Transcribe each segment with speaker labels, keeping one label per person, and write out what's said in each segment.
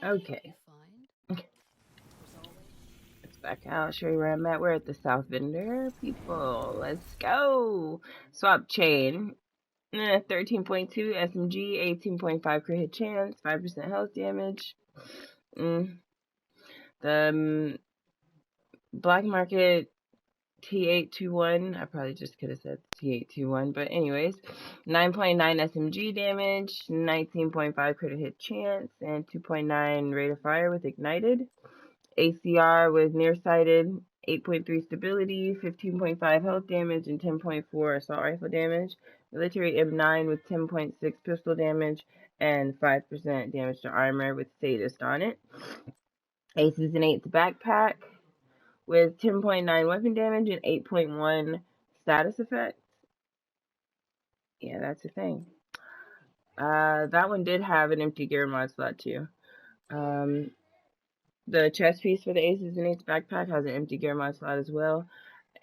Speaker 1: Okay. Let's back out. Show you where I'm at. We're at the South Vendor. People, let's go. Swap chain. 13.2 SMG, 18.5 crit hit chance, 5% health damage. The black market T821, I probably just could have said T821, but anyways, 9.9 SMG damage, 19.5 crit hit chance, and 2.9 rate of fire with ignited. ACR with nearsighted, 8.3 stability, 15.5 health damage, and 10.4 assault rifle damage. Military M9 with 10.6 pistol damage and 5% damage to armor with sadist on it. Aces and Eights backpack with 10.9 weapon damage and 8.1 status effects. Yeah, that's the thing. That one did have an empty gear mod slot too. The chest piece for the Aces and Eights backpack has an empty gear mod slot as well,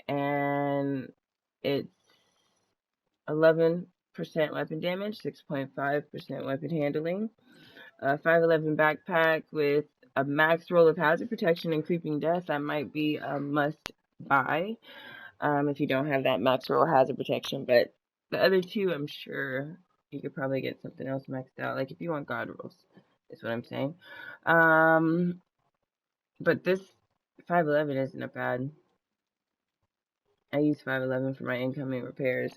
Speaker 1: and it's 11% weapon damage, 6.5% weapon handling. 511 backpack with a max roll of hazard protection and creeping death. That might be a must buy if you don't have that max roll hazard protection. But the other two, I'm sure you could probably get something else maxed out. Like if you want God rolls, is what I'm saying. But this 511 isn't a bad. I use 511 for my incoming repairs.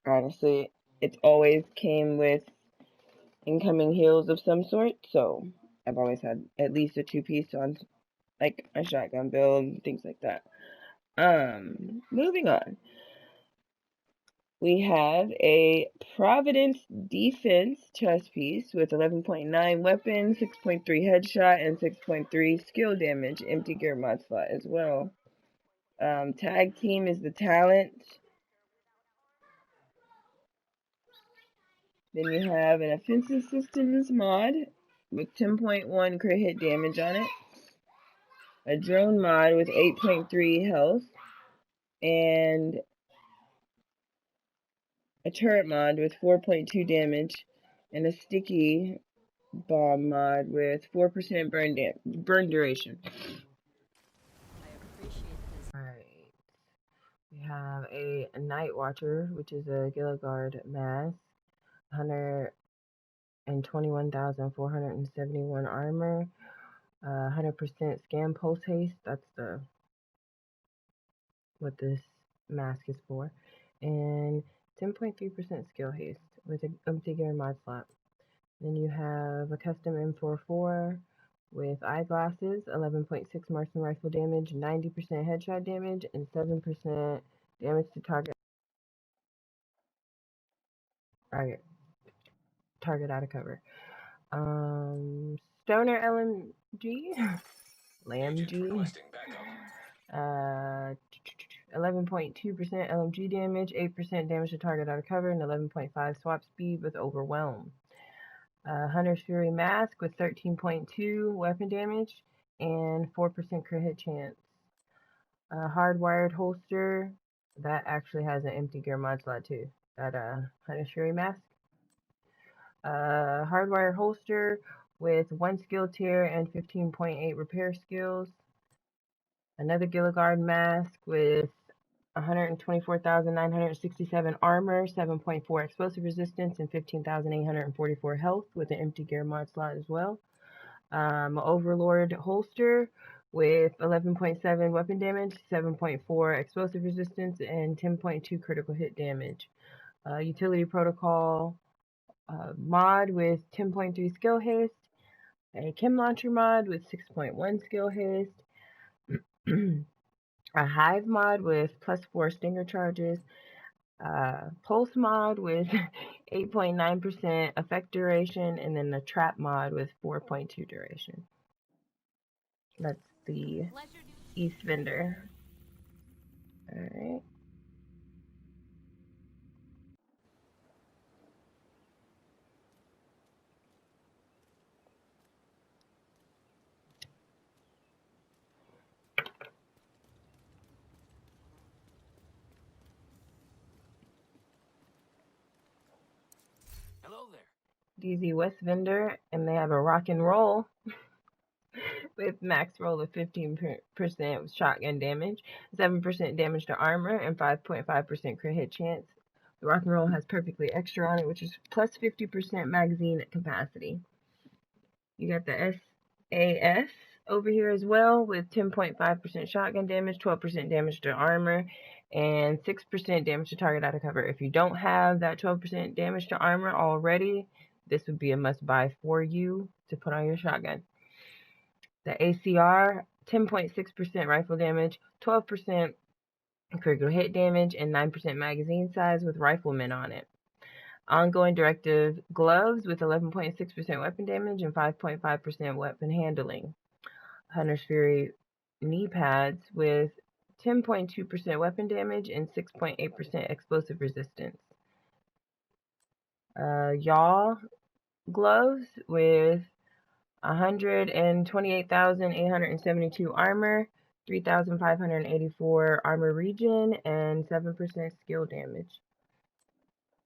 Speaker 1: Honestly, it's always came with incoming heals of some sort, so I've always had at least a 2-piece on like a shotgun build and things like that. Moving on. We have a Providence Defense chest piece with 11.9 weapon, 6.3 headshot, and 6.3 skill damage. Empty gear mod slot as well. Tag team is the talent. Then you have an offensive systems mod with 10.1 crit hit damage on it. A drone mod with 8.3 health. And a turret mod with 4.2 damage. And a sticky bomb mod with 4% burn duration. Alright. We have a Night Watcher, which is a Gilligard mask. 121,471 armor. 100% scan pulse haste. That's what this mask is for. And 10.3% skill haste with an empty gear mod slot. Then you have a custom M44 with eyeglasses, 11.6 marksman rifle damage, 90% headshot damage, and 7% damage to target out of cover. Stoner LMG, LMG, 11.2% LMG damage, 8% damage to target out of cover, and 11.5 swap speed with overwhelm. Hunter's Fury Mask with 13.2 weapon damage and 4% crit hit chance. Hardwired holster, that actually has an empty gear mod slot too. That Hunter's Fury Mask. Hardwired holster with 1 skill tier and 15.8 repair skills. Another Gilligard mask with 124,967 armor, 7.4 explosive resistance, and 15,844 health with an empty gear mod slot as well. Overlord holster with 11.7 weapon damage, 7.4 explosive resistance, and 10.2 critical hit damage. Utility protocol mod with 10.3 skill haste. A chem launcher mod with 6.1 skill haste. A hive mod with +4 stinger charges, pulse mod with 8.9% effect duration, and then the trap mod with 4.2 duration. That's the East Vendor. Alright. DZ West Vendor, and they have a rock and roll. with max roll of 15% shotgun damage, 7% damage to armor, and 5.5% crit hit chance. The rock and roll has perfectly extra on it, which is plus 50% magazine capacity. You got the SAS over here as well with 10.5% shotgun damage, 12% damage to armor, and 6% damage to target out of cover. If you don't have that 12% damage to armor already, this would be a must buy for you to put on your shotgun. The ACR, 10.6% rifle damage, 12% critical hit damage, and 9% magazine size with riflemen on it. Ongoing directive gloves with 11.6% weapon damage and 5.5% weapon handling. Hunter's Fury knee pads with 10.2% weapon damage and 6.8% explosive resistance. Yaw gloves with 128,872 armor, 3,584 armor regen, and 7% skill damage.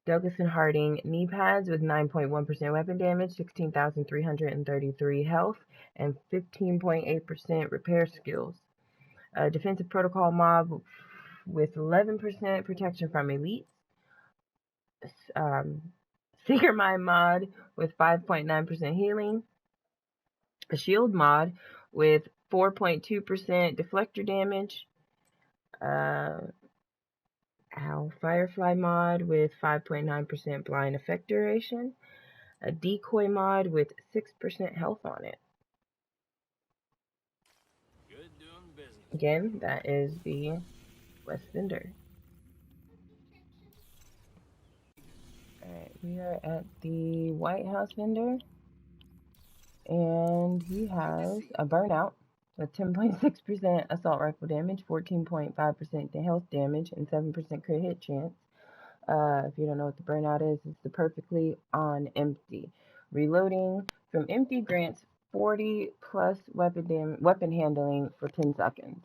Speaker 1: Douglas and Harding knee pads with 9.1% weapon damage, 16,333 health, and 15.8% repair skills. Defensive protocol mob with 11% protection from elites. Seeker Mind mod with 5.9% healing. A shield mod with 4.2% deflector damage. Firefly mod with 5.9% blind effect duration. A decoy mod with 6% health on it.
Speaker 2: Good doing business.
Speaker 1: Again, that is the West Vendor. Alright, we are at the White House Vendor. And he has a burnout with 10.6% assault rifle damage, 14.5% health damage, and 7% crit hit chance. If you don't know what the burnout is, it's the perfectly on empty. Reloading from empty grants 40 plus weapon handling for 10 seconds.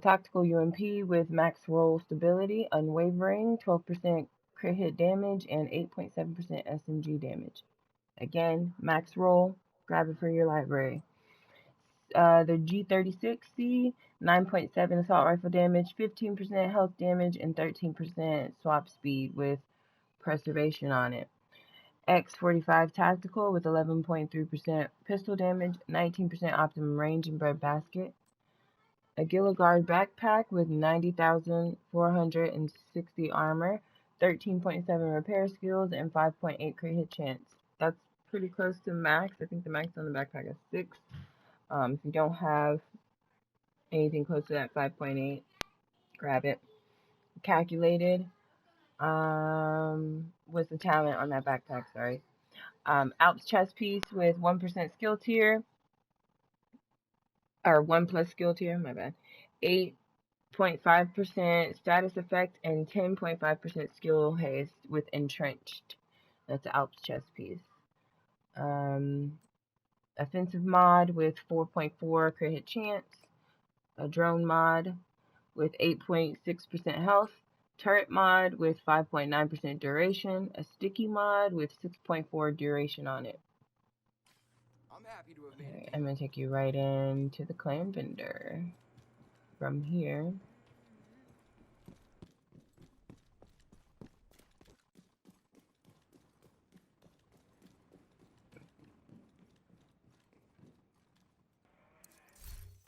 Speaker 1: Tactical UMP with max roll stability, unwavering, 12% crit hit damage, and 8.7% SMG damage. Again, max roll, grab it for your library. The G36C, 9.7 assault rifle damage, 15% health damage, and 13% swap speed with preservation on it. X45 tactical with 11.3% pistol damage, 19% optimum range and breadbasket. A Gilligard backpack with 90,460 armor, 13.7 repair skills, and 5.8 crit hit chance. That's pretty close to max. I think the max on the backpack is 6. If you don't have anything close to that 5.8, grab it. Calculated. What's the talent on that backpack? Sorry. Alps chest piece with 1% skill tier. Or 1 plus skill tier, my bad. 8.5% status effect and 10.5% skill haste with entrenched. That's the Alps chest piece. Offensive mod with 4.4 crit hit chance. A drone mod with 8.6% health. Turret mod with 5.9% duration. A sticky mod with 6.4 duration on it.
Speaker 2: I'm happy to have made
Speaker 1: Right, I'm going to take you right into the Clan Vendor. From here.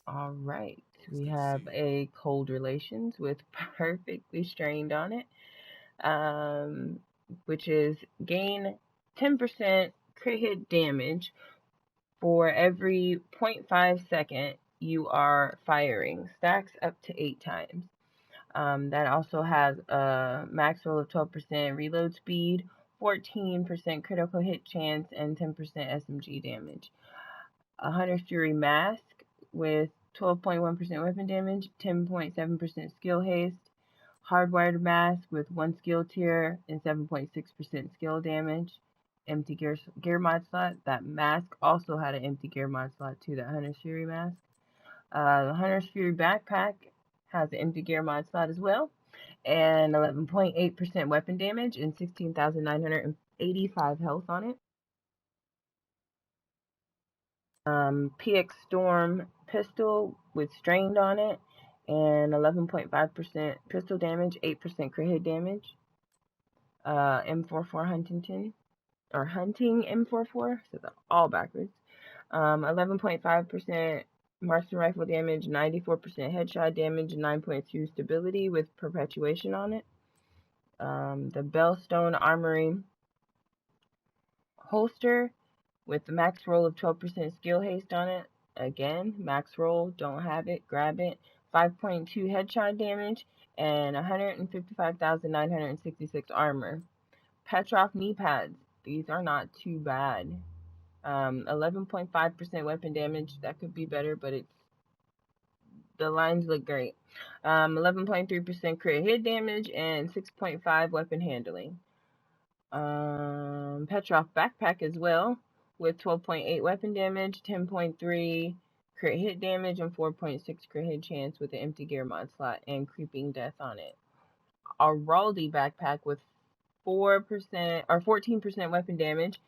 Speaker 1: Alright, we have a cold relations with perfectly strained on it. Which is gain 10% crit hit damage for every 0.5 second you are firing. Stacks up to 8 times. That also has a max roll of 12% reload speed, 14% critical hit chance, and 10% SMG damage. A Hunter's Fury mask with 12.1% weapon damage, 10.7% skill haste. Hardwired mask with 1 skill tier and 7.6% skill damage. Empty gear mod slot. That mask also had an empty gear mod slot too, that Hunter's Fury mask. The Hunter's Fury backpack has an empty gear mod slot as well. And 11.8% weapon damage and 16,985 health on it. PX Storm pistol with strained on it, and 11.5% pistol damage, 8% crit hit damage. M44 Huntington, or Hunting M44, so they're all backwards. 11.5% marksman rifle damage, 94% headshot damage, 9.2 stability with perpetuation on it. The Bellstone Armory holster with the max roll of 12% skill haste on it. Again, max roll, don't have it, grab it. 5.2 headshot damage and 155,966 armor. Petrov knee pads. These are not too bad. 11.5% weapon damage. That could be better, but the lines look great. 11.3% crit hit damage and 6.5 weapon handling. Petrov backpack as well with 12.8 weapon damage, 10.3 crit hit damage, and 4.6 crit hit chance with an empty gear mod slot and creeping death on it. A Raldi backpack with 4% or 14% weapon damage,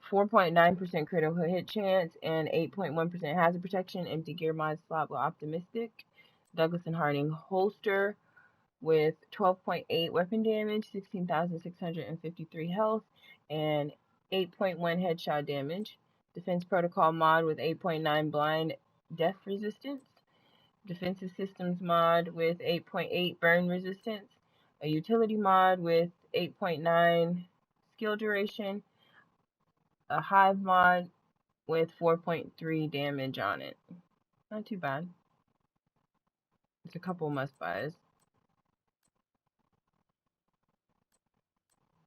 Speaker 1: 4.9% critical hit chance, and 8.1% hazard protection, empty gear mod slot with optimistic. Douglas and Harding holster with 12.8 weapon damage, 16,653 health, and 8.1 headshot damage. Defense protocol mod with 8.9 blind death resistance. Defensive systems mod with 8.8 burn resistance. A utility mod with 8.9 skill duration. A hive mod with 4.3 damage on it. Not too bad. It's a couple must buys.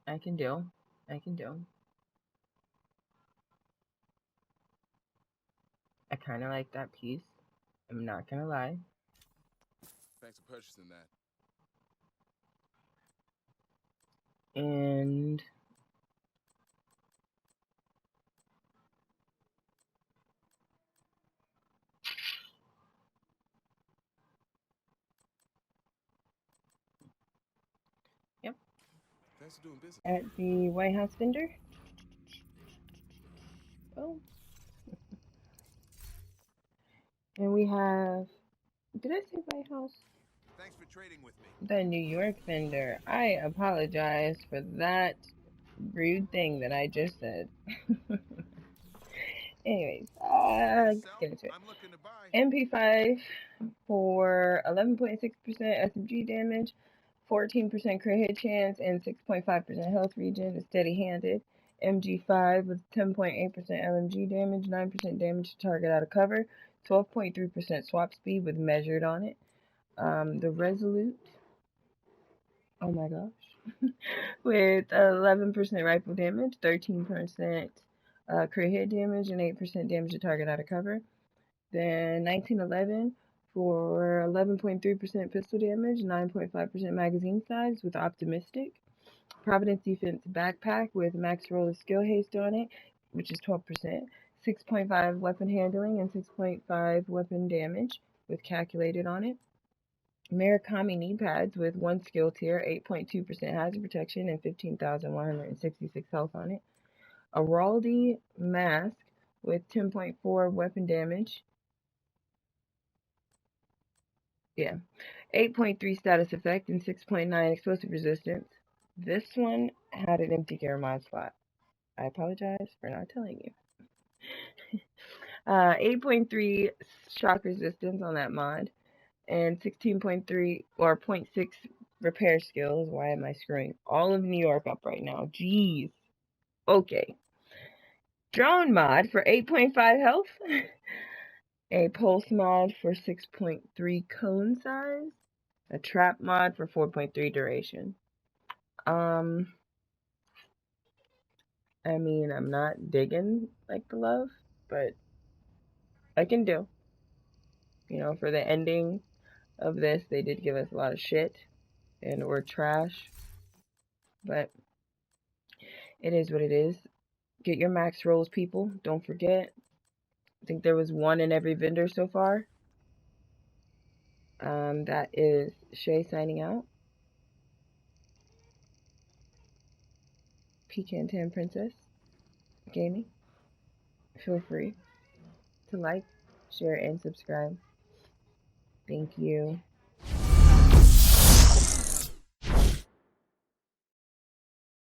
Speaker 1: I can do. I kind of like that piece. I'm not gonna lie.
Speaker 2: Thanks for purchasing that.
Speaker 1: And yep,
Speaker 2: Thanks for doing business.
Speaker 1: at the White House vendor. Oh, and we have. Did I say White House?
Speaker 2: Thanks for trading with me.
Speaker 1: The New York vendor. I apologize for that rude thing that I just said. Anyways, let's get into it.
Speaker 2: I'm looking to buy.
Speaker 1: MP5 for 11.6% SMG damage, 14% crit hit chance, and 6.5% health regen is steady-handed. MG5 with 10.8% LMG damage, 9% damage to target out of cover, 12.3% swap speed with measured on it. The Resolute, oh my gosh, with 11% rifle damage, 13% crit hit damage, and 8% damage to target out of cover. Then 1911 for 11.3% pistol damage, 9.5% magazine size with optimistic. Providence Defense backpack with max roll of skill haste on it, which is 12%. 6.5 weapon handling and 6.5 weapon damage with calculated on it. Murakami knee pads with 1 skill tier, 8.2% hazard protection, and 15,166 health on it. A Raldi mask with 10.4 weapon damage. 8.3 status effect and 6.9 explosive resistance. This one had an empty gear mod slot. I apologize for not telling you. 8.3 shock resistance on that mod, and 16.3 or 0.6 repair skills. Why am I screwing all of New York up right now? Jeez. Okay. Drone mod for 8.5 health. A pulse mod for 6.3 cone size. A trap mod for 4.3 duration. I mean, I'm not digging like the love, but I can do. You know, for the ending of this, they did give us a lot of shit and we're trash, but it is what it is. Get your max rolls, people. Don't forget. I think there was one in every vendor so far. That is Shay signing out. Pecan Tan Princess Gaming. Feel free. to like, share, and subscribe. Thank you.